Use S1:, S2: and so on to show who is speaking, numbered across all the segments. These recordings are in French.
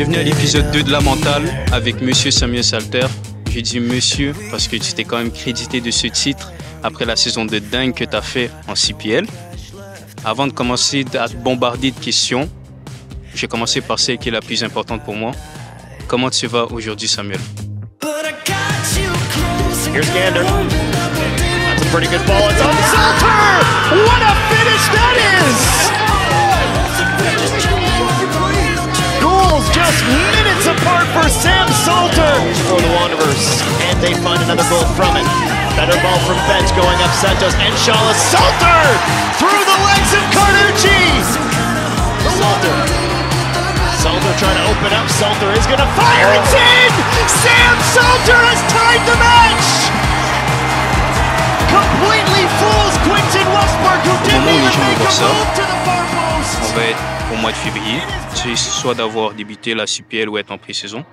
S1: Bienvenue à l'épisode 2 de La Mentale avec Monsieur Samuel Salter. J'ai dit monsieur parce que tu t'es quand même crédité de ce titre après la saison de dingue que tu as fait en CPL. Avant de commencer à te bombarder de questions, j'ai commencé par celle qui est la plus importante pour moi. Comment tu vas aujourd'hui, Samuel?
S2: Here's Gander. That's a pretty good ball. It's on Salter! What a finish that is! Goals just minutes apart for Sam Salter for the Wanderers. And they find another goal from it. Better ball from bench going up Santos and Shala. Salter! Through the legs of Carducci! Salter trying to open up. Salter is going to fire. It's in! Sam Salter has tied the match! Completely fools Quinton Westberg, who didn't even make a move to the far post.
S1: On va être au mois de février, soit d'avoir débuté la CPL ou être en pré-saison.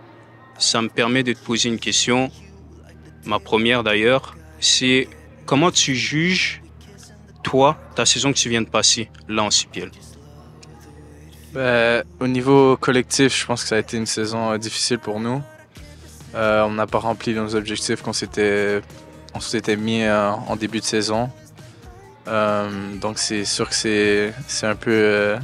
S1: Ça me permet de te poser une question. Ma première d'ailleurs, c'est comment tu juges, toi, ta saison que tu viens de passer là en CPL?
S3: Au niveau collectif, je pense que ça a été une saison difficile pour nous. On n'a pas rempli nos objectifs qu'on s'était mis en début de saison. Donc c'est sûr que c'est un peu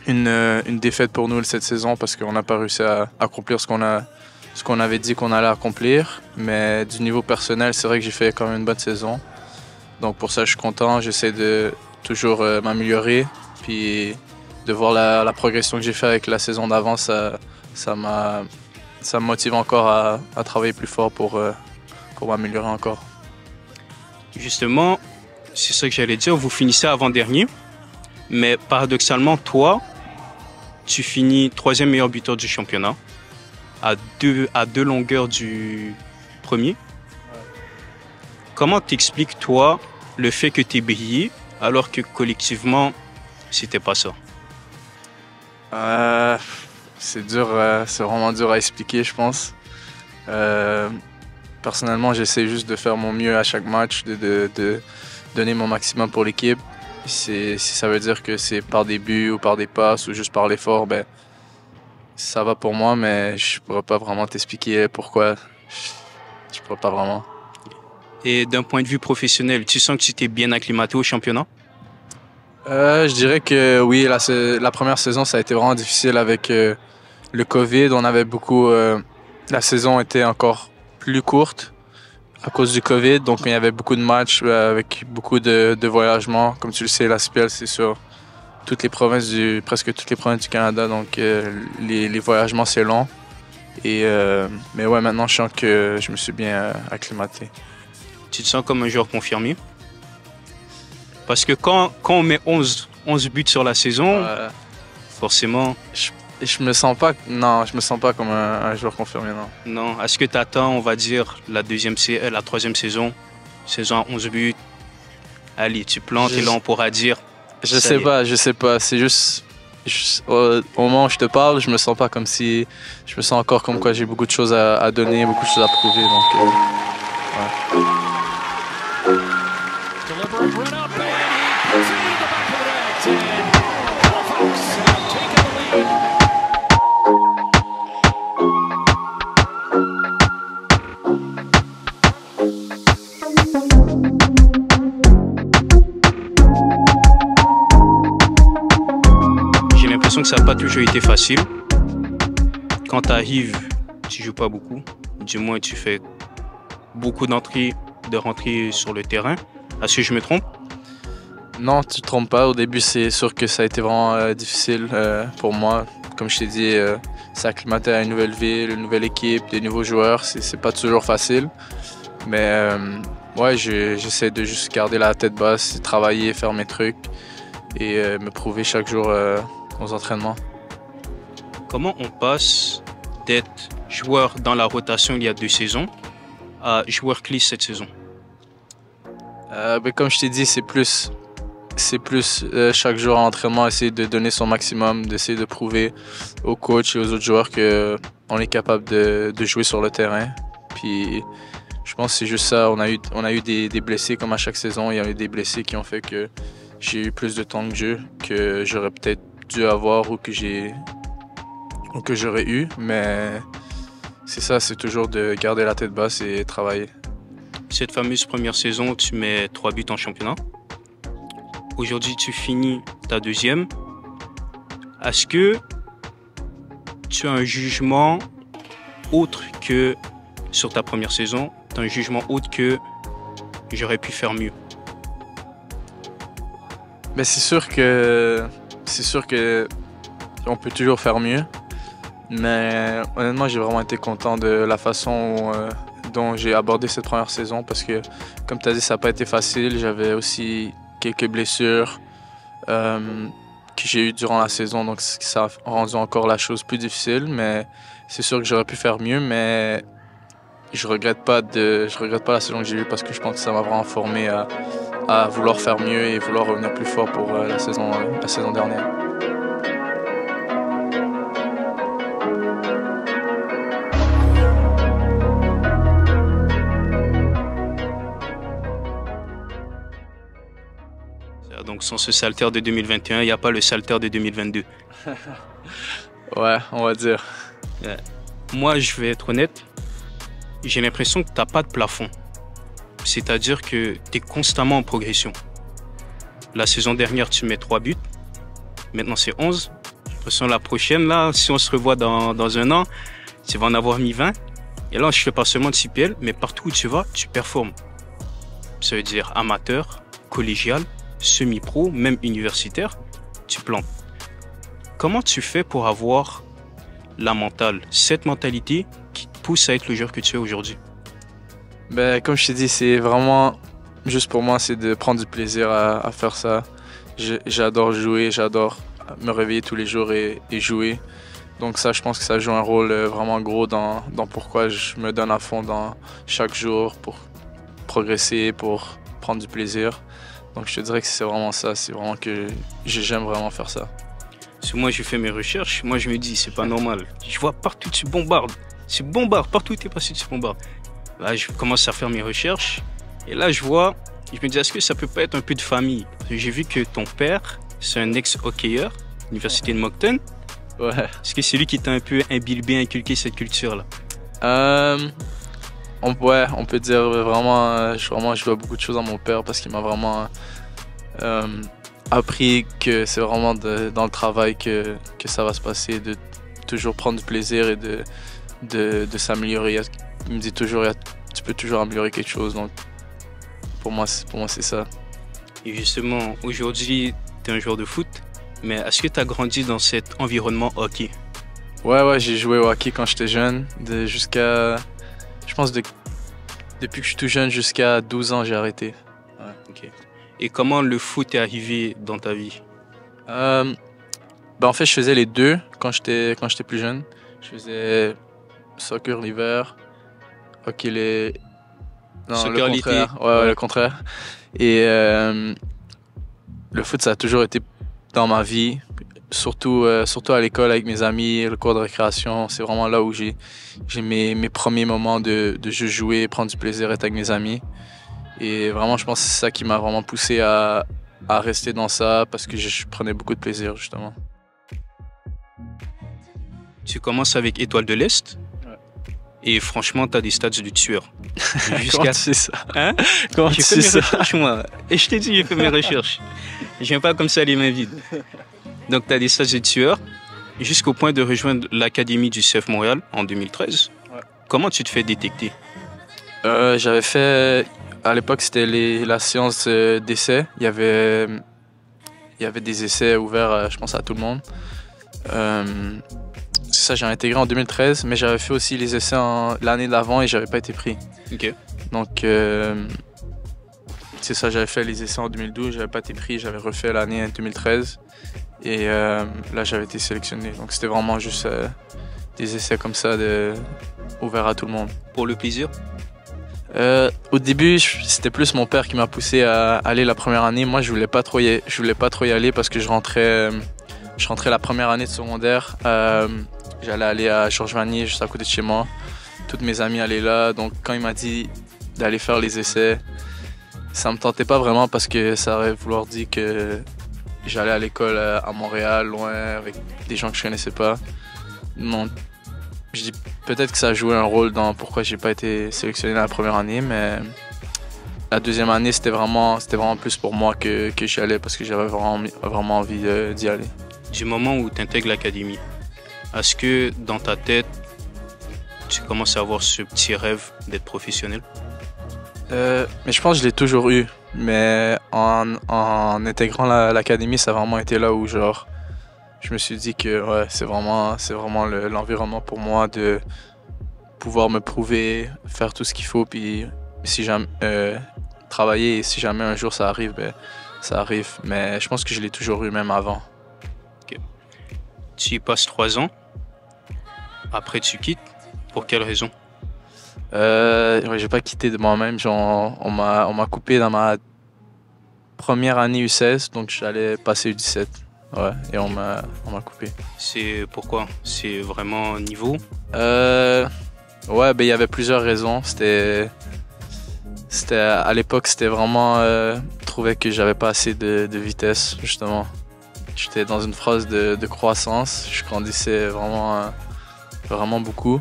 S3: une défaite pour nous cette saison parce qu'on n'a pas réussi à accomplir ce qu'on avait dit qu'on allait accomplir. Mais du niveau personnel, c'est vrai que j'ai fait quand même une bonne saison. Donc pour ça, je suis content. J'essaie de toujours m'améliorer. Puis de voir la progression que j'ai fait avec la saison d'avant, ça me motive encore à travailler plus fort pour m'améliorer encore.
S1: Justement, c'est ça que j'allais dire, vous finissez avant-dernier, mais paradoxalement, toi, tu finis 3e meilleur buteur du championnat, à deux longueurs du premier. Ouais. Comment t'expliques, toi, le fait que tu aies brillé, alors que collectivement, c'était pas ça?
S3: C'est dur, c'est vraiment dur à expliquer, je pense. Personnellement, j'essaie juste de faire mon mieux à chaque match, de donner mon maximum pour l'équipe. Si ça veut dire que c'est par des buts ou par des passes ou juste par l'effort, ben ça va pour moi, mais je pourrais pas vraiment t'expliquer pourquoi. Je pourrais pas vraiment.
S1: Et d'un point de vue professionnel, tu sens que tu t'es bien acclimaté au championnat?
S3: Je dirais que oui, la première saison, ça a été vraiment difficile avec le COVID. On avait beaucoup... la saison était encore plus courte à cause du COVID. Donc, il y avait beaucoup de matchs avec beaucoup de voyagements. Comme tu le sais, la CPL, c'est sur presque toutes les provinces du Canada. Donc, les voyagements, c'est long. Mais ouais, maintenant, je sens que je me suis bien acclimaté.
S1: Tu te sens comme un joueur confirmé? Parce que quand on met 11 buts sur la saison, forcément...
S3: Je me sens pas comme un joueur confirmé, non.
S1: Non. Est-ce que tu attends, on va dire, la 3e saison à 11 buts, allez, tu plantes et là on pourra dire...
S3: Je sais pas. C'est juste au moment où je te parle, je me sens pas comme si... Je me sens encore comme quoi j'ai beaucoup de choses à donner, beaucoup de choses à prouver, donc... ouais.
S1: J'ai l'impression que ça n'a pas toujours été facile. Quand tu arrives, tu joues pas beaucoup. Du moins, tu fais beaucoup de rentrées sur le terrain. Est-ce que je me trompe?
S3: Non, tu te trompes pas. Au début, c'est sûr que ça a été vraiment difficile pour moi. Comme je t'ai dit, s'acclimater à une nouvelle ville, une nouvelle équipe, des nouveaux joueurs, c'est pas toujours facile. Mais ouais, j'essaie de juste garder la tête basse, travailler, faire mes trucs et me prouver chaque jour aux entraînements.
S1: Comment on passe d'être joueur dans la rotation il y a 2 saisons à joueur clé cette saison?
S3: Comme je t'ai dit, c'est plus chaque jour à l'entraînement, essayer de donner son maximum, d'essayer de prouver aux coachs et aux autres joueurs qu'on est capable de jouer sur le terrain. Puis je pense que c'est juste ça. On a eu des blessés comme à chaque saison. Il y a eu des blessés qui ont fait que j'ai eu plus de temps de jeu que j'aurais peut-être dû avoir ou que j'aurais eu, mais c'est ça, c'est toujours de garder la tête basse et travailler.
S1: Cette fameuse première saison, tu mets 3 buts en championnat. Aujourd'hui, tu finis ta deuxième. Est-ce que tu as un jugement autre que sur ta première saison? Tu as un jugement autre que j'aurais pu faire mieux?
S3: Mais c'est sûr que on peut toujours faire mieux. Mais honnêtement, j'ai vraiment été content de la façon dont j'ai abordé cette première saison parce que, comme tu as dit, ça n'a pas été facile. J'avais aussi quelques blessures que j'ai eues durant la saison, donc ça a rendu encore la chose plus difficile. Mais c'est sûr que j'aurais pu faire mieux, mais je regrette pas la saison que j'ai eue parce que je pense que ça m'a vraiment formé à vouloir faire mieux et vouloir revenir plus fort pour la saison dernière.
S1: Donc sans ce Salter de 2021, il n'y a pas le Salter de 2022.
S3: Ouais, on va dire.
S1: Ouais. Moi, je vais être honnête, j'ai l'impression que tu n'as pas de plafond. C'est-à-dire que tu es constamment en progression. La saison dernière, tu mets 3 buts. Maintenant, c'est 11. J'ai l'impression la prochaine, là, si on se revoit dans un an, tu vas en avoir mis 20. Et là, je fais pas seulement de CPL, mais partout où tu vas, tu performes. Ça veut dire amateur, collégial, semi-pro, même universitaire, tu plantes. Comment tu fais pour avoir cette mentalité qui te pousse à être le joueur que tu es aujourd'hui?
S3: Ben, comme je t'ai dit, c'est vraiment, juste pour moi, c'est de prendre du plaisir à faire ça. J'adore jouer, j'adore me réveiller tous les jours et jouer. Donc ça, je pense que ça joue un rôle vraiment gros dans pourquoi je me donne à fond dans chaque jour pour progresser, pour prendre du plaisir. Donc je te dirais que c'est vraiment ça, c'est vraiment que j'aime vraiment faire ça.
S1: Si moi je fais mes recherches, moi je me dis c'est pas normal. Je vois partout tu bombardes, partout où tu es passé tu bombardes. Là je commence à faire mes recherches et là je me dis est-ce que ça peut pas être un peu de famille? J'ai vu que ton père c'est un ex-hockeyeur, Université de Moncton.
S3: Ouais.
S1: Est-ce que c'est lui qui t'a un peu imbibé, inculqué cette culture-là?
S3: On peut dire vraiment, je dois beaucoup de choses à mon père parce qu'il m'a vraiment appris que c'est vraiment dans le travail que ça va se passer, de toujours prendre du plaisir et de s'améliorer. Il me dit toujours, tu peux toujours améliorer quelque chose, donc pour moi c'est ça.
S1: Et justement, aujourd'hui, tu es un joueur de foot, mais est-ce que tu as grandi dans cet environnement hockey?
S3: Ouais, j'ai joué au hockey quand j'étais jeune, je pense depuis que je suis tout jeune jusqu'à 12 ans, j'ai arrêté.
S1: Ouais. Okay. Et comment le foot est arrivé dans ta vie?
S3: En fait, je faisais les deux quand j'étais plus jeune. Je faisais soccer l'hiver, hockey
S1: soccer
S3: le contraire. Ouais, le contraire. Et le foot, ça a toujours été dans ma vie. Surtout à l'école avec mes amis, le cours de récréation, c'est vraiment là où j'ai mes premiers moments de jeu jouer, prendre du plaisir, être avec mes amis. Et vraiment, je pense que c'est ça qui m'a vraiment poussé à rester dans ça parce que je prenais beaucoup de plaisir, justement.
S1: Tu commences avec Étoile de l'Est. Ouais. Et franchement, tu as des stats du tueur.
S3: Comment tu sais ça?
S1: Hein?
S3: Comment tu sais ça?
S1: J'ai fait mes recherches, moi. Et je t'ai dit, j'ai fait mes recherches. Je viens pas comme ça les mains vides. Donc, tu as des stages de tueur jusqu'au point de rejoindre l'Académie du CF Montréal en 2013. Ouais. Comment tu te fais détecter?
S3: J'avais fait... À l'époque, c'était la séance d'essai. Il y avait des essais ouverts, je pense, à tout le monde. C'est ça, j'ai intégré en 2013, mais j'avais fait aussi les essais l'année d'avant et j'avais pas été pris.
S1: Ok.
S3: Donc, c'est ça, j'avais fait les essais en 2012, j'avais pas été pris, j'avais refait l'année 2013. Et là, j'avais été sélectionné. Donc, c'était vraiment juste des essais comme ça, ouverts à tout le monde.
S1: Pour le plaisir?
S3: Au début, c'était plus mon père qui m'a poussé à aller la première année. Moi, je voulais pas trop y aller parce que je rentrais la première année de secondaire. J'allais aller à Georges Vanier, juste à côté de chez moi. Toutes mes amies allaient là. Donc, quand il m'a dit d'aller faire les essais, ça me tentait pas vraiment parce que ça aurait vouloir dire que j'allais à l'école à Montréal, loin, avec des gens que je connaissais pas. non, je dis peut-être que ça a joué un rôle dans pourquoi j'ai pas été sélectionné la première année, mais la deuxième année, c'était vraiment plus pour moi que j'y allais parce que j'avais vraiment envie d'y aller.
S1: Du moment où tu intègres l'académie, est-ce que dans ta tête, tu commences à avoir ce petit rêve d'être professionnel?
S3: Mais je pense que je l'ai toujours eu. Mais en intégrant l'académie, ça a vraiment été là où genre je me suis dit que ouais, c'est vraiment l'environnement pour moi de pouvoir me prouver, faire tout ce qu'il faut, puis si jamais travailler et si jamais un jour ça arrive, ben ça arrive. Mais je pense que je l'ai toujours eu même avant.
S1: Okay. Tu y passes 3 ans. Après, tu quittes. Pour quelle raison?
S3: Ouais, j'ai pas quitté de moi-même. On m'a coupé dans ma première année U16, donc j'allais passer U17. Ouais, et on m'a coupé.
S1: C'est pourquoi? C'est vraiment niveau?
S3: Ouais, ben il y avait plusieurs raisons. À l'époque, c'était vraiment je trouvais que j'avais pas assez de vitesse, justement. J'étais dans une phase de croissance. Je grandissais vraiment beaucoup.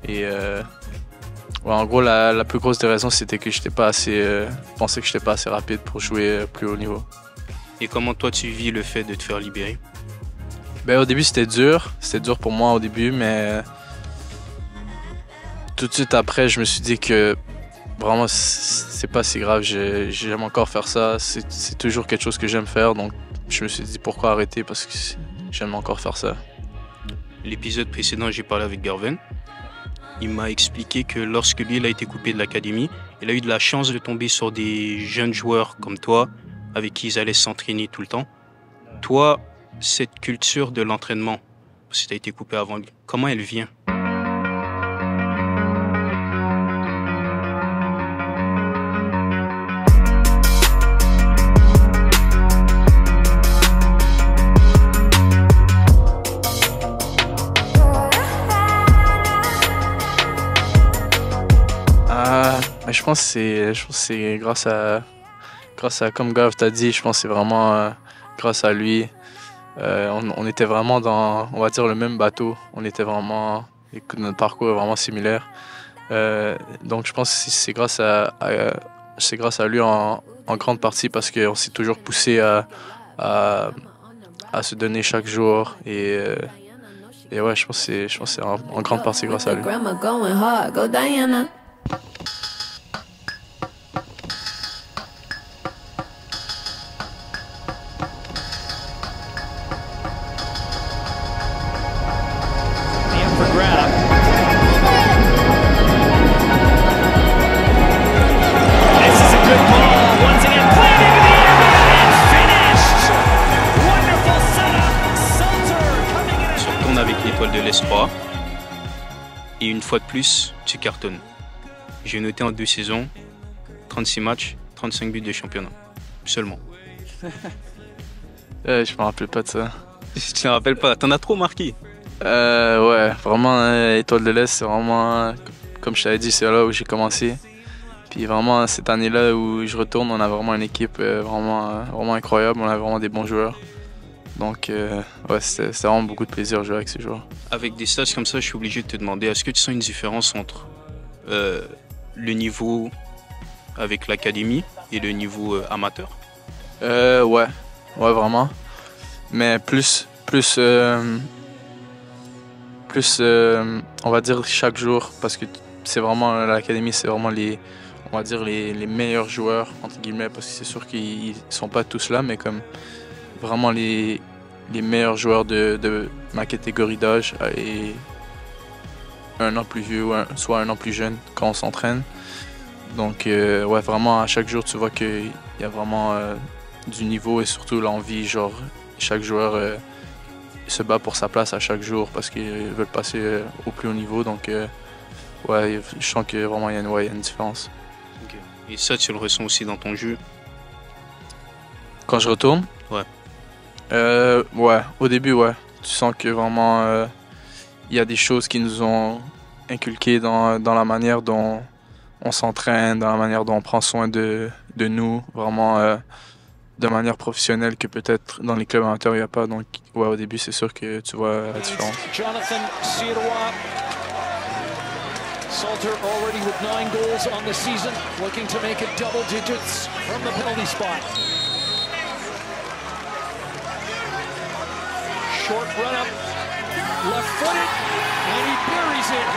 S3: Et ouais, en gros, la plus grosse des raisons, c'était que j'étais pas assez, je pensais que j'étais pas assez rapide pour jouer plus haut niveau.
S1: Et comment toi tu vis le fait de te faire libérer?
S3: Ben, au début, c'était dur. C'était dur pour moi au début, mais tout de suite après, je me suis dit que vraiment, c'est pas si grave. J'aime encore faire ça. C'est toujours quelque chose que j'aime faire. Donc, je me suis dit pourquoi arrêter parce que j'aime encore faire ça.
S1: L'épisode précédent, j'ai parlé avec Garven. Il m'a expliqué que lorsque lui il a été coupé de l'académie, il a eu de la chance de tomber sur des jeunes joueurs comme toi, avec qui ils allaient s'entraîner tout le temps. Toi, cette culture de l'entraînement, parce que tu as été coupé avant lui, comment elle vient?
S3: Je pense que c'est grâce à comme Gav t'a dit, je pense que c'est vraiment grâce à lui. On était vraiment dans, on va dire, le même bateau. Notre parcours est vraiment similaire. Donc je pense que c'est grâce à lui en grande partie parce qu'on s'est toujours poussé à se donner chaque jour et ouais, je pense que c'est en grande partie grâce à lui.
S1: De l'Espoir et une fois de plus tu cartonnes. J'ai noté en 2 saisons 36 matchs, 35 buts de championnat seulement.
S3: Je me rappelle pas de ça.
S1: Tu te rappelles pas? T'en as trop marqué.
S3: Ouais, vraiment Étoile de l'Est, c'est vraiment comme je t'avais dit, c'est là où j'ai commencé. Puis vraiment cette année-là où je retourne, on a vraiment une équipe vraiment incroyable, on a vraiment des bons joueurs. Donc, ouais, c'était vraiment beaucoup de plaisir de jouer avec ces joueurs. Avec
S1: des stages comme ça, je suis obligé de te demander, est-ce que tu sens une différence entre le niveau avec l'académie et le niveau amateur?
S3: Ouais, vraiment. Mais plus, on va dire chaque jour, parce que c'est vraiment l'académie, c'est vraiment on va dire les meilleurs joueurs entre guillemets, parce que c'est sûr qu'ils sont pas tous là, mais comme vraiment les meilleurs joueurs de ma catégorie d'âge et un an plus vieux ou soit un an plus jeune quand on s'entraîne. Donc ouais, vraiment à chaque jour tu vois qu'il y a vraiment du niveau et surtout l'envie, genre chaque joueur se bat pour sa place à chaque jour parce qu'ils veulent passer au plus haut niveau. Donc ouais, je sens que vraiment il y a une différence.
S1: Okay. Et ça tu le ressens aussi dans ton jeu?
S3: Quand je retourne?
S1: Ouais.
S3: Ouais, au début, ouais. Tu sens que vraiment, il y a des choses qui nous ont inculquées dans la manière dont on s'entraîne, dans la manière dont on prend soin de nous. Vraiment, de manière professionnelle que peut-être dans les clubs amateurs il n'y a pas. Donc ouais, au début c'est sûr que tu vois la différence.
S4: Jonathan Sirois. Salter already with 9 goals on the season, looking to make it double digits from the penalty spot. Short run up, left footed, and he buries it.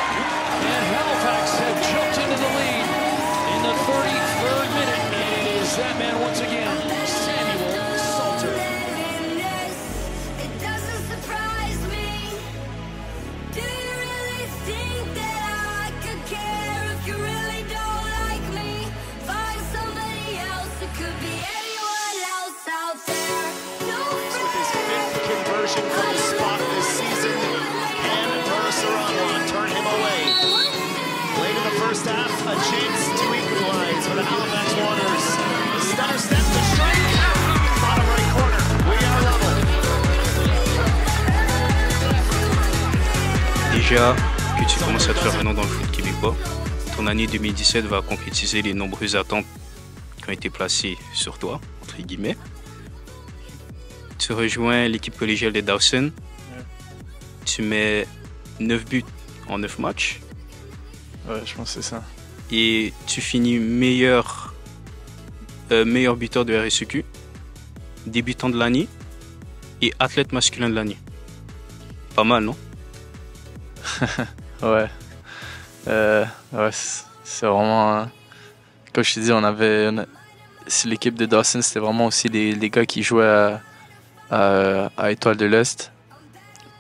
S4: And Halifax have jumped into the lead in the 33rd minute. And it is that man once again, Samuel Salter.
S5: It doesn't surprise me. Do you really think that I could care if you really don't like me? Find somebody else. It could be anyone else out there. No
S2: With his 5th conversion from the spot this season, and Mercer on one turned him away. Late in the first half, a chance to equalize for the Halifax Wanderers. The stunner steps to strike. Bottom right corner. We are level.
S1: Déjà que tu commences à te faire un nom dans le foot québécois, ton année 2017 va concrétiser les nombreuses attentes qui ont été placées sur toi, entre guillemets. Tu rejoins l'équipe collégiale des Dawson. Tu mets 9 buts en 9 matchs.
S3: Ouais, je pense que c'est ça.
S1: Et tu finis meilleur buteur de RSEQ, débutant de l'année et athlète masculin de l'année. Pas mal, non?
S3: Ouais. Ouais, c'est vraiment... Comme je t'ai dit, c'est l'équipe de Dawson, c'était vraiment aussi les gars qui jouaient à Étoile de l'Est.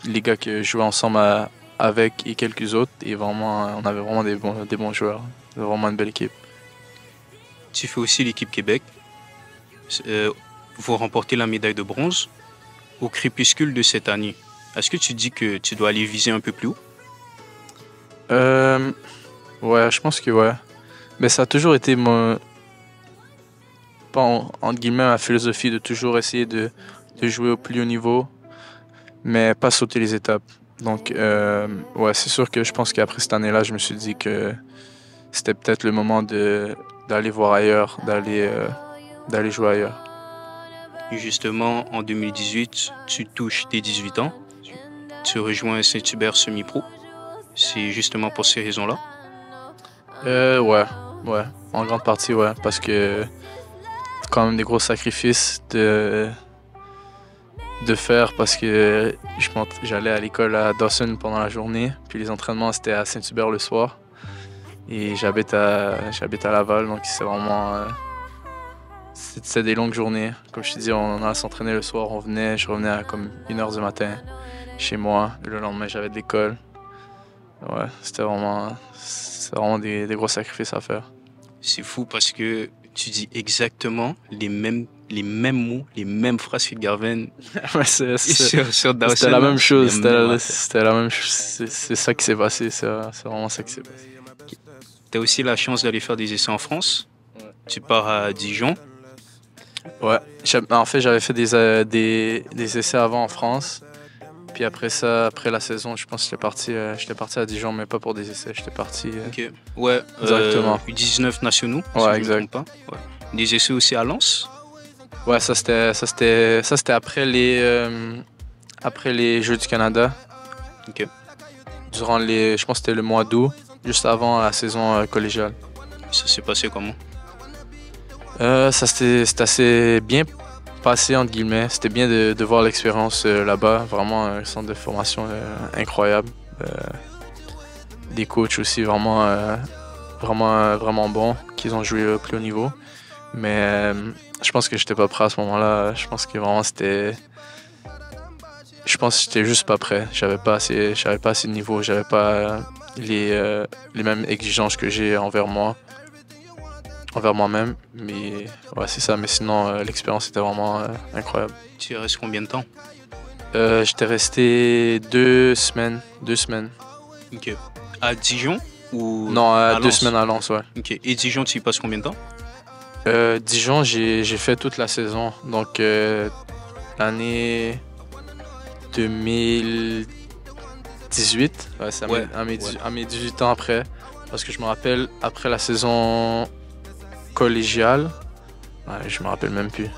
S3: Les gars qui jouaient ensemble avec et quelques autres. Et vraiment, on avait vraiment des bons joueurs. C'était vraiment une belle équipe.
S1: Tu fais aussi l'équipe Québec. Vous remportez la médaille de bronze au crépuscule de cette année. Est-ce que tu dis que tu dois aller viser un peu plus haut?
S3: Ouais, je pense que ouais. Mais ça a toujours été entre guillemets, ma philosophie de toujours essayer de jouer au plus haut niveau, mais pas sauter les étapes. Donc, ouais, c'est sûr que je pense qu'après cette année-là, je me suis dit que c'était peut-être le moment d'aller voir ailleurs, d'aller jouer ailleurs.
S1: Et justement, en 2018, tu touches tes 18 ans. Tu rejoins Saint-Hubert semi-pro. C'est justement pour ces raisons-là?
S3: Ouais. En grande partie, ouais. Parce que c'est quand même des gros sacrifices de faire parce que j'allais à l'école à Dawson pendant la journée, puis les entraînements c'était à Saint-Hubert le soir. Et j'habite à Laval, donc c'est vraiment... c'était des longues journées. Comme je te dis, on allait s'entraîner le soir, je revenais à comme 1h du matin chez moi. Le lendemain, j'avais de l'école. Ouais, c'était vraiment des gros sacrifices à faire.
S1: C'est fou parce que tu dis exactement les mêmes mots, les mêmes phrases que Garvin.
S3: Ouais,
S1: sur Dawson.
S3: C'était la même chose. C'était la même chose. C'est ça qui s'est passé. C'est vraiment ça qui s'est passé.
S1: Tu as aussi la chance d'aller faire des essais en France. Ouais. Tu pars à Dijon.
S3: Ouais. En fait, j'avais fait des essais avant en France. Puis après ça, après la saison, je pense que j'étais parti à Dijon, mais pas pour des essais. J'étais parti
S1: Ok. Ouais,
S3: directement.
S1: U19 nationaux.
S3: Ouais,
S1: si
S3: exact.
S1: Pas. Ouais. Des essais aussi à Lens.
S3: Ouais, ça c'était après les Jeux du Canada.
S1: Ok.
S3: Durant je pense que c'était le mois d'août, juste avant la saison collégiale.
S1: Ça s'est passé comment?
S3: C'était assez bien passé, entre guillemets. C'était bien de voir l'expérience là-bas. Vraiment un centre de formation incroyable. Des coachs aussi vraiment bons, qui ont joué au plus haut niveau. Mais je pense que j'étais pas prêt à ce moment-là. Je pense que vraiment j'étais juste pas prêt. J'avais pas assez de niveau. J'avais pas les mêmes exigences que j'ai envers moi-même. Mais ouais, c'est ça. Mais sinon, l'expérience était vraiment incroyable.
S1: Tu restes combien de temps?
S3: J'étais resté 2 semaines. 2 semaines.
S1: Ok. À Dijon ou
S3: Non,
S1: à
S3: 2
S1: Lens?
S3: semaines à Lens, ouais.
S1: Ok. Et Dijon, tu y passes combien de temps?
S3: Dijon, j'ai fait toute la saison. Donc, l'année 2018, ouais, c'est à mes 18 ans après. Parce que je me rappelle, après la saison collégiale, ouais, je me rappelle même plus.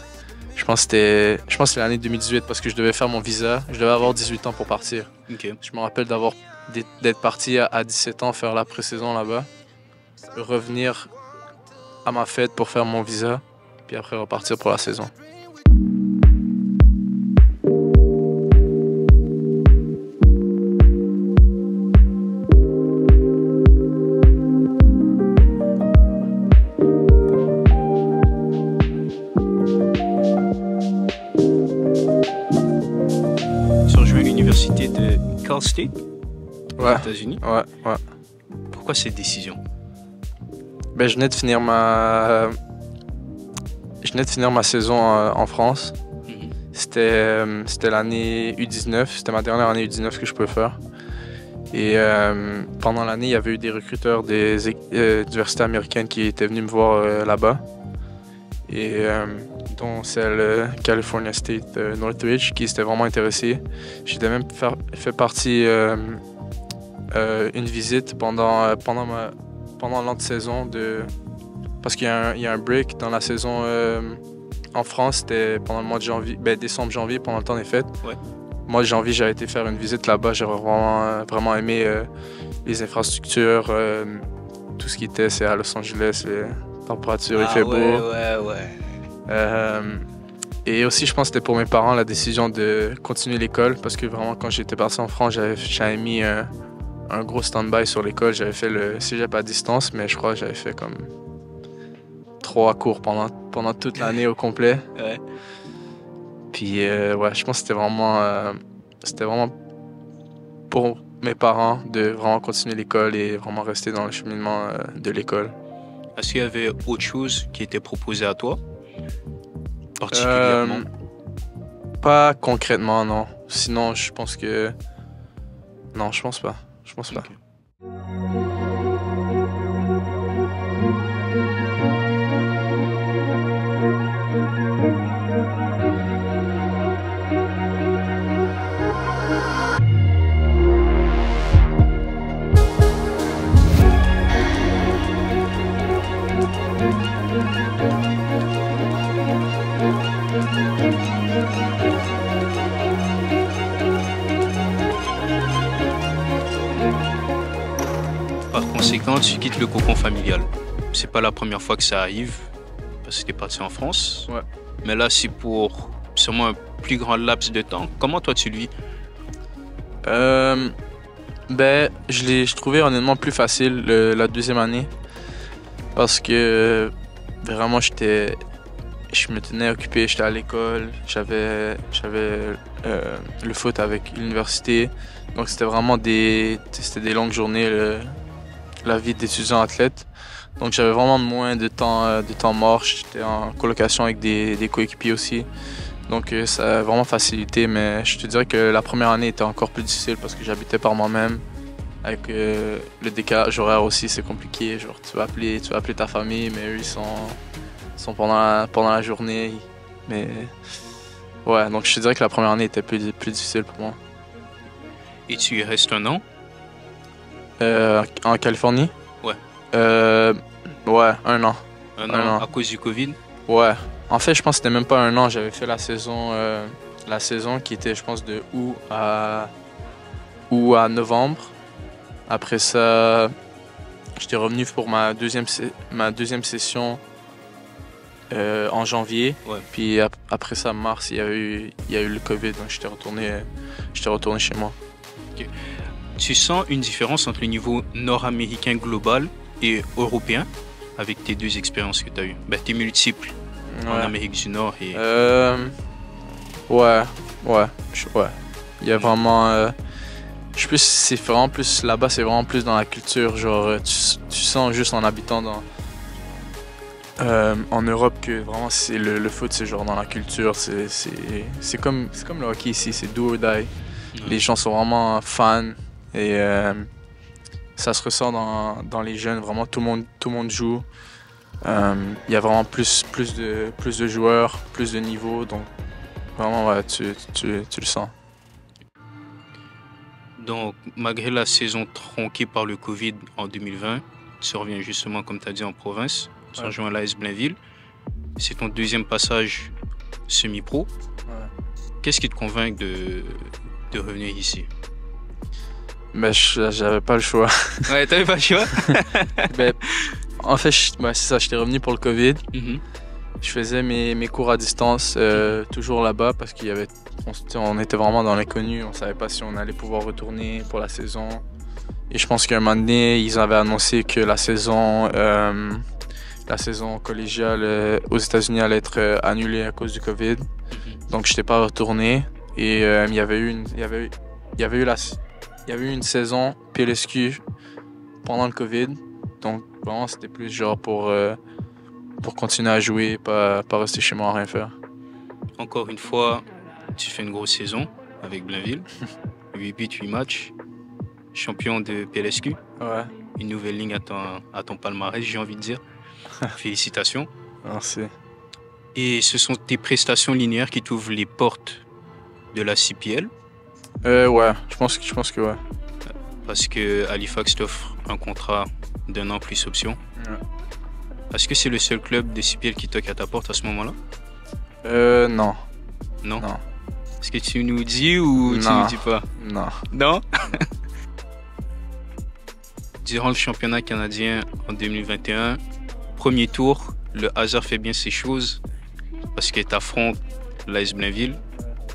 S3: Je pense que c'était l'année 2018 parce que je devais faire mon visa. Je devais avoir 18 ans pour partir.
S1: Ok.
S3: Je me rappelle d'être parti à 17 ans faire la pré-saison là-bas, revenir à ma fête pour faire mon visa, puis après repartir pour la saison.
S1: Tu as rejoint l'université de Cal State
S3: Ouais,
S1: aux États-Unis.
S3: ouais.
S1: Pourquoi cette décision?
S3: Ben, je venais de finir ma saison en France.
S1: Mhm.
S3: C'était l'année U19, c'était ma dernière année U19 que je pouvais faire. Et pendant l'année, il y avait eu des recruteurs des universités américaines qui étaient venus me voir là-bas. Et dont celle California State Northridge qui s'était vraiment intéressée. J'étais même fait partie une visite pendant l'entre-saison parce qu'il y a un break dans la saison en France, c'était pendant le mois de janvier, décembre-janvier, pendant le temps des fêtes.
S1: Ouais.
S3: Mois de janvier, j'avais été faire une visite là-bas, j'ai vraiment aimé les infrastructures, tout ce qui était, c'est à Los Angeles, les températures, il fait beau.
S1: Ouais.
S3: Et aussi, je pense que c'était pour mes parents la décision de continuer l'école parce que vraiment, quand j'étais parti en France, j'avais mis un gros stand-by sur l'école. J'avais fait le cégep à distance, mais je crois que j'avais fait comme 3 cours pendant toute l'année au complet.
S1: Ouais.
S3: Puis, ouais, je pense que c'était vraiment pour mes parents de vraiment continuer l'école et vraiment rester dans le cheminement de l'école.
S1: Est-ce qu'il y avait autre chose qui était proposé à toi? Particulièrement?
S3: Pas concrètement, non. Sinon, je pense que... Non, je pense pas. Je pense pas.
S1: Ok. Par conséquent, tu quittes le cocon familial. C'est pas la première fois que ça arrive, parce que t'es parti en France.
S3: Ouais.
S1: Mais là, c'est pour sûrement un plus grand laps de temps. Comment toi tu le vis?
S3: Ben, je trouvais honnêtement plus facile la deuxième année parce que vraiment je me tenais occupé, j'étais à l'école, j'avais le foot avec l'université, donc c'était vraiment des longues journées, la vie d'étudiant athlète. Donc j'avais vraiment moins de temps mort, j'étais en colocation avec des coéquipiers aussi. Donc ça a vraiment facilité, mais je te dirais que la première année était encore plus difficile parce que j'habitais par moi-même. Avec le décalage horaire aussi, c'est compliqué. Genre tu vas appeler ta famille, mais eux ils sont pendant la journée. Mais ouais, donc je te dirais que la première année était plus difficile pour moi.
S1: Et tu y restes un an?
S3: En Californie?
S1: Ouais.
S3: Ouais, un an.
S1: Un
S3: Un
S1: an
S3: an.
S1: à cause du Covid?
S3: Ouais. En fait, je pense que c'était même pas un an. J'avais fait la saison qui était, je pense, de août à novembre. Après ça, j'étais revenu pour ma deuxième session en janvier.
S1: Ouais.
S3: Puis après ça, mars, il y a eu le Covid, donc j'étais retourné chez moi.
S1: Tu sens une différence entre le niveau nord-américain global et européen avec tes deux expériences que tu as eues? Ben, t'es multiple en
S3: Ouais.
S1: Amérique du Nord et...
S3: Ouais. Il y a vraiment... c'est vraiment plus... Là-bas, c'est vraiment plus dans la culture. Genre, tu sens juste en habitant en Europe que vraiment, c'est le foot, c'est genre dans la culture. C'est comme le hockey ici, c'est do or die. Les gens sont vraiment fans et ça se ressent dans les jeunes. Vraiment, tout le monde joue. Il y a vraiment plus de joueurs, plus de niveaux, donc vraiment ouais, tu le sens.
S1: Donc, malgré la saison tronquée par le Covid en 2020, tu reviens justement, comme tu as dit, en province. Tu
S3: Ouais.
S1: rejoins l'AS Blainville. C'est ton deuxième passage semi-pro. Qu'est-ce qui te convainc de revenir ici?
S3: Ben, j'avais pas le choix.
S1: Ouais, t'avais pas le choix?
S3: Ben, en fait, c'est ça, j'étais revenu pour le COVID.
S1: Mhm.
S3: Je faisais mes cours à distance toujours là-bas parce on était vraiment dans l'inconnu. On savait pas si on allait pouvoir retourner pour la saison. Et je pense qu'à un moment donné, ils avaient annoncé que la saison collégiale aux États-Unis allait être annulée à cause du COVID. Donc, je n'étais pas retourné. Et il y avait eu une saison PLSQ pendant le COVID. Donc, vraiment, c'était plus genre pour continuer à jouer, pas rester chez moi à rien faire.
S1: Encore une fois, tu fais une grosse saison avec Blainville. 8 buts, 8 matchs. Champion de PLSQ.
S3: Ouais,
S1: Une nouvelle ligne à ton palmarès, j'ai envie de dire. Félicitations.
S3: merci.
S1: Et ce sont tes prestations linéaires qui t'ouvrent les portes de la CPL.
S3: Ouais, je pense que ouais.
S1: Parce que Halifax t'offre un contrat d'1 an plus option.
S3: Ouais.
S1: Est-ce que c'est le seul club de CPL qui toque à ta porte à ce moment-là?
S3: Non.
S1: Non.
S3: Non.
S1: Est-ce que tu nous dis ou tu
S3: Non.
S1: nous dis pas?
S3: Non.
S1: Non? Durant le championnat canadien en 2021, premier tour, le hasard fait bien ses choses parce que tu affrontes l'AS Blainville,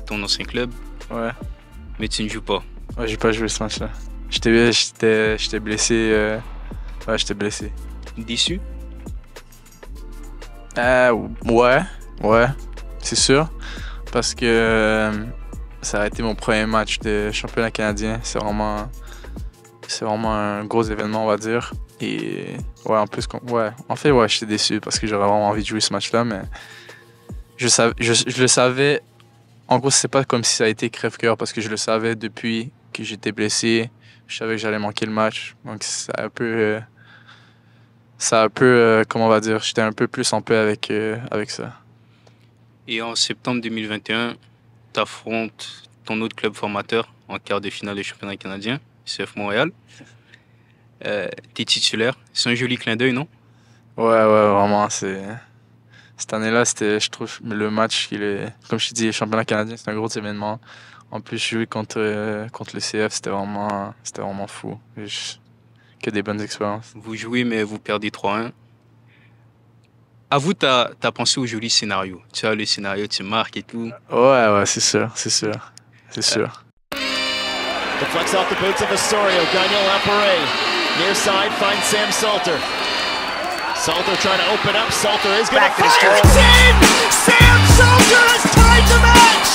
S1: ton ancien club,
S3: Ouais.
S1: mais tu ne joues pas.
S3: Ouais, j'ai pas joué ce match-là. J'étais blessé. Ouais, j'étais blessé.
S1: Déçu?
S3: Ouais, c'est sûr. Parce que ça a été mon premier match de championnat canadien. C'est vraiment un gros événement, on va dire. Et ouais, en plus, j'étais déçu parce que j'aurais vraiment envie de jouer ce match-là, mais je le savais. En gros, c'est pas comme si ça a été crève-cœur parce que je le savais depuis que j'étais blessé. Je savais que j'allais manquer le match. Donc, ça a un peu, comment on va dire, j'étais un peu plus en paix avec ça.
S1: Et en septembre 2021, tu affrontes ton autre club formateur en quart de finale du championnat canadien, CF Montréal. T'es titulaire. C'est un joli clin d'œil, non?
S3: Ouais, vraiment, cette année-là, je trouve, le match, comme je t'ai dit, le championnat canadien, c'est un gros événement. En plus, jouer contre le CF, c'était vraiment fou. Que des bonnes expériences.
S1: Vous jouez, mais vous perdez 3-1. À vous, t'as pensé au joli scénario. Tu as le scénario, tu marques et tout.
S3: Ouais, c'est sûr.
S2: Deflects off the boots of Osorio. Gagnon Laparé. Near side finds Sam Salter. Salter trying to open up. Salter is going to fire. It's in! Sam Salter has tied the match!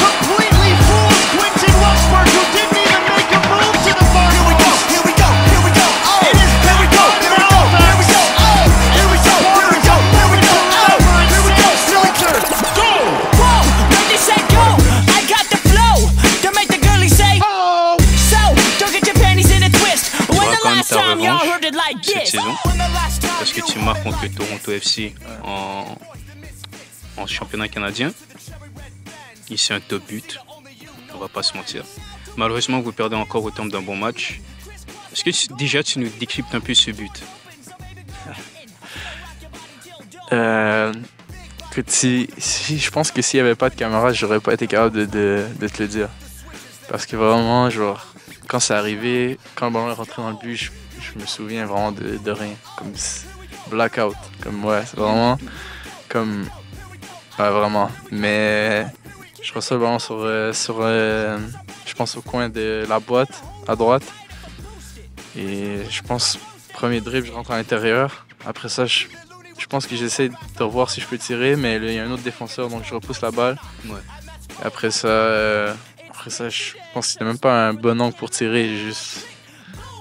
S2: Completely fools Quentin Westberg, who didn't even make a move to the far post. Here we go. Oh, it is here we go. Salter. Go!
S6: Whoa, when they say go, I got the flow to make the girlies say oh. So, don't get your panties in a twist. When
S1: auras
S6: the
S1: quand même
S6: last
S1: ta
S6: time y'all
S1: revanche
S6: heard it like
S1: cette
S6: this?
S1: saison.
S6: When the last time
S1: Parce que tu marques contre le Toronto FC en championnat canadien. Et c'est un top but. On va pas se mentir. Malheureusement, vous perdez encore au terme d'un bon match. Est-ce que déjà tu nous décryptes un peu ce but?
S3: Je pense que s'il n'y avait pas de caméra, j'aurais pas été capable de te le dire. Parce que vraiment, genre, quand c'est arrivé, quand le ballon est rentré dans le but, je me souviens vraiment de rien. Comme blackout. Comme, ouais, c'est vraiment comme. Ouais, vraiment. Mais je reçois le ballon je pense, au coin de la boîte, à droite. Et je pense, premier dribble, je rentre à l'intérieur. Après ça, je pense que j'essaie de voir si je peux tirer, mais il y a un autre défenseur, donc je repousse la balle.
S1: Ouais.
S3: Et après ça, je pense que c'était même pas un bon angle pour tirer.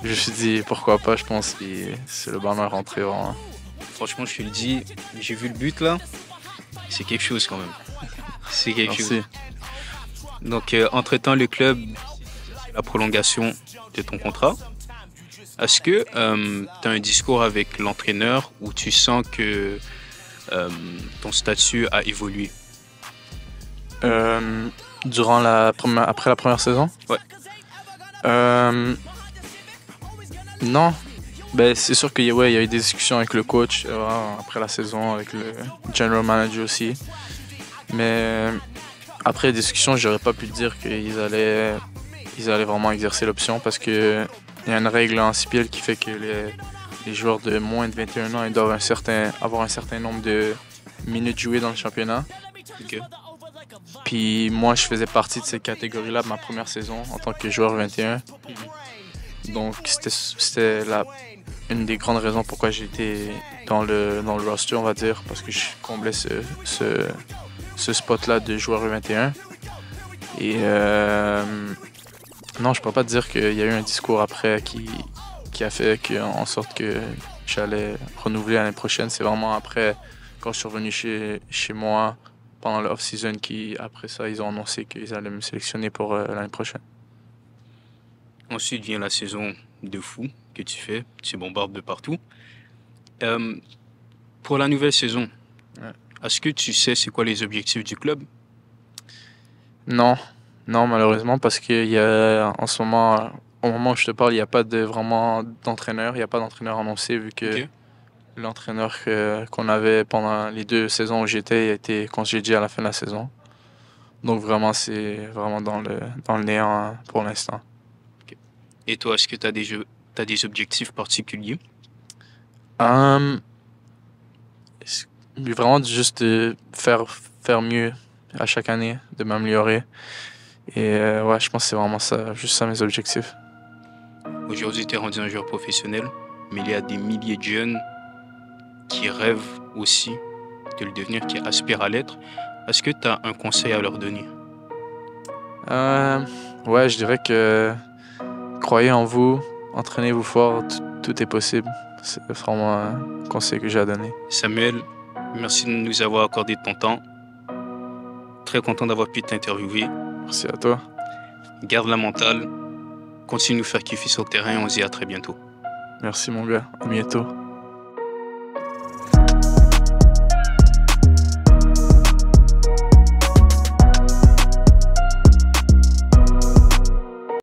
S3: Je me suis dit pourquoi pas, je pense, et c'est le ballon est rentré vraiment.
S1: Franchement, je te le dis, j'ai vu le but là. C'est quelque chose quand même. C'est quelque
S3: Merci.
S1: chose. Donc, entre-temps, le club, la prolongation de ton contrat. Est-ce que tu as un discours avec l'entraîneur où tu sens que ton statut a évolué?
S3: Après la première saison?
S1: Ouais.
S3: Non. Ben, c'est sûr qu'il y a eu des discussions avec le coach après la saison, avec le general manager aussi. Mais après les discussions, j'aurais pas pu dire qu'ils allaient vraiment exercer l'option parce que il y a une règle en CPL qui fait que les joueurs de moins de 21 ans ils doivent avoir un certain nombre de minutes jouées dans le championnat.
S1: Ok.
S3: Puis moi, je faisais partie de cette catégorie-là de ma première saison en tant que joueur 21. Donc c'était une des grandes raisons pourquoi j'étais dans le roster, on va dire, parce que je comblais ce spot-là de joueur 21. Et non, je peux pas te dire qu'il y a eu un discours après qui a fait en sorte que j'allais renouveler l'année prochaine. C'est vraiment après, quand je suis revenu chez moi pendant le off-season, après ça, ils ont annoncé qu'ils allaient me sélectionner pour l'année prochaine.
S1: Ensuite vient la saison de fou que tu fais. Tu bombardes de partout. Pour la nouvelle saison,
S3: Ouais.
S1: est-ce que tu sais c'est quoi les objectifs du club?
S3: Non, malheureusement, parce qu'il y a en ce moment, au moment où je te parle, il n'y a pas vraiment d'entraîneur. Il n'y a pas d'entraîneur annoncé vu que
S1: Ok.
S3: l'entraîneur qu'on avait pendant les 2 saisons où j'étais a été congédié à la fin de la saison. Donc vraiment, c'est vraiment dans le néant pour l'instant.
S1: Et toi, est-ce que tu as des objectifs particuliers?
S3: Vraiment juste de faire mieux à chaque année, de m'améliorer. Et ouais, je pense que c'est vraiment ça, juste ça mes objectifs.
S1: Aujourd'hui, tu es rendu un joueur professionnel, mais il y a des milliers de jeunes qui rêvent aussi de le devenir, qui aspirent à l'être. Est-ce que tu as un conseil à leur donner?
S3: Ouais, je dirais que croyez en vous, entraînez-vous fort, tout est possible. C'est vraiment un conseil que j'ai à donner.
S1: Samuel, merci de nous avoir accordé de ton temps. Très content d'avoir pu t'interviewer.
S3: Merci à toi.
S1: Garde la mentale. Continue de nous faire kiffer sur le terrain. On se dit à très bientôt.
S3: Merci mon gars. À bientôt.